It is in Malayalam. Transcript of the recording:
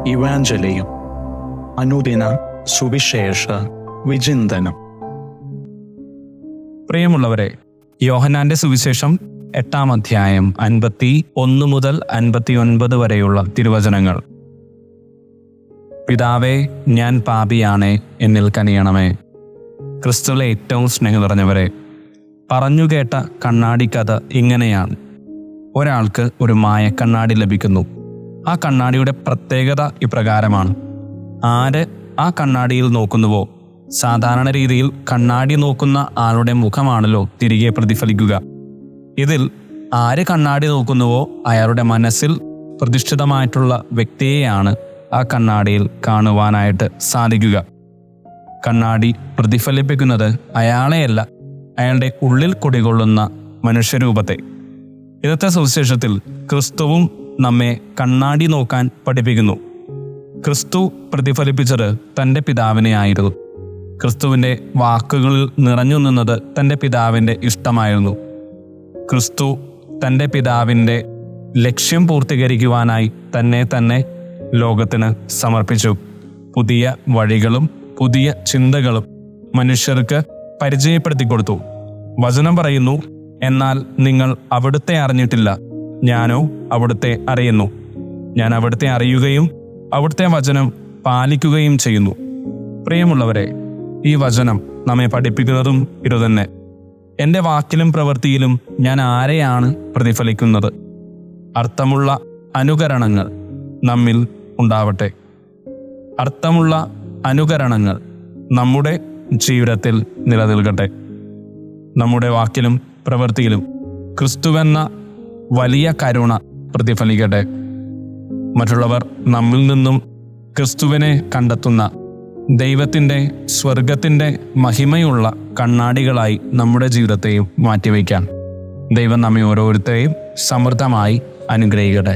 ഇവാഞ്ചലിയും അനുദിന സുവിശേഷ വിചിന്തനം. പ്രിയമുള്ളവരെ, യോഹന്നാന്റെ സുവിശേഷം 8-ാം അധ്യായം 51 മുതൽ 59 വരെയുള്ള തിരുവചനങ്ങൾ. പിതാവേ, ഞാൻ പാപിയാണേ, എന്നിൽ കനിയണമേ. ക്രിസ്തുവിലെ ഏറ്റവും സ്നേഹം നിറഞ്ഞവരെ, പറഞ്ഞുകേട്ട കണ്ണാടി കഥ ഇങ്ങനെയാണ്. ഒരാൾക്ക് ഒരു മായക്കണ്ണാടി ലഭിക്കുന്നു. ആ കണ്ണാടിയുടെ പ്രത്യേകത ഇപ്രകാരമാണ്: ആര് ആ കണ്ണാടിയിൽ നോക്കുന്നുവോ, സാധാരണ രീതിയിൽ കണ്ണാടി നോക്കുന്ന ആളുടെ മുഖമാണല്ലോ തിരികെ പ്രതിഫലിക്കുക. ഇതിൽ ആര് കണ്ണാടി നോക്കുന്നുവോ അയാളുടെ മനസ്സിൽ പ്രതിഷ്ഠിതമായിട്ടുള്ള വ്യക്തിയെയാണ് ആ കണ്ണാടിയിൽ കാണുവാനായിട്ട് സാധിക്കുക. കണ്ണാടി പ്രതിഫലിപ്പിക്കുന്നത് അയാളെയല്ല, അയാളുടെ ഉള്ളിൽ കുടികൊള്ളുന്ന മനുഷ്യരൂപത്തെ. ഇന്നത്തെ സുവിശേഷത്തിൽ ക്രിസ്തുവും നമ്മെ കണ്ണാടി നോക്കാൻ പഠിപ്പിക്കുന്നു. ക്രിസ്തു പ്രതിഫലിപ്പിച്ചത് തൻ്റെ പിതാവിനെ ആയിരുന്നു. ക്രിസ്തുവിൻ്റെ വാക്കുകളിൽ നിറഞ്ഞു നിന്നത് തൻ്റെ പിതാവിൻ്റെ ഇഷ്ടമായിരുന്നു. ക്രിസ്തു തൻ്റെ പിതാവിൻ്റെ ലക്ഷ്യം പൂർത്തീകരിക്കുവാനായി തന്നെ ലോകത്തിന് സമർപ്പിച്ചു. പുതിയ വഴികളും പുതിയ ചിന്തകളും മനുഷ്യർക്ക് പരിചയപ്പെടുത്തി കൊടുത്തു. വചനം പറയുന്നു, എന്നാൽ നിങ്ങൾ അവിടുത്തെ അറിഞ്ഞിട്ടില്ല, ഞാനോ അവിടുത്തെ അറിയുന്നു. ഞാൻ അവിടുത്തെ അറിയുകയും അവിടുത്തെ വചനം പാലിക്കുകയും ചെയ്യുന്നു. പ്രിയമുള്ളവരെ, ഈ വചനം നമ്മെ പഠിപ്പിക്കുന്നതും ഇതുതന്നെ. എൻ്റെ വാക്കിലും പ്രവൃത്തിയിലും ഞാൻ ആരെയാണ് പ്രതിഫലിക്കുന്നത്? അർത്ഥമുള്ള അനുകരണങ്ങൾ നമ്മിൽ ഉണ്ടാവട്ടെ. അർത്ഥമുള്ള അനുകരണങ്ങൾ നമ്മുടെ ജീവിതത്തിൽ നിലനിൽക്കട്ടെ. നമ്മുടെ വാക്കിലും പ്രവൃത്തിയിലും ക്രിസ്തുവെന്ന വലിയ കരുണ പ്രതിഫലിക്കട്ടെ. മറ്റുള്ളവർ നമ്മിൽ നിന്നും ക്രിസ്തുവിനെ കണ്ടെത്തുന്ന ദൈവത്തിൻ്റെ സ്വർഗത്തിൻ്റെ മഹിമയുള്ള കണ്ണാടികളായി നമ്മുടെ ജീവിതത്തെയും മാറ്റിവെക്കാൻ ദൈവം നമ്മെ ഓരോരുത്തരെയും സമൃദ്ധമായി അനുഗ്രഹിക്കട്ടെ.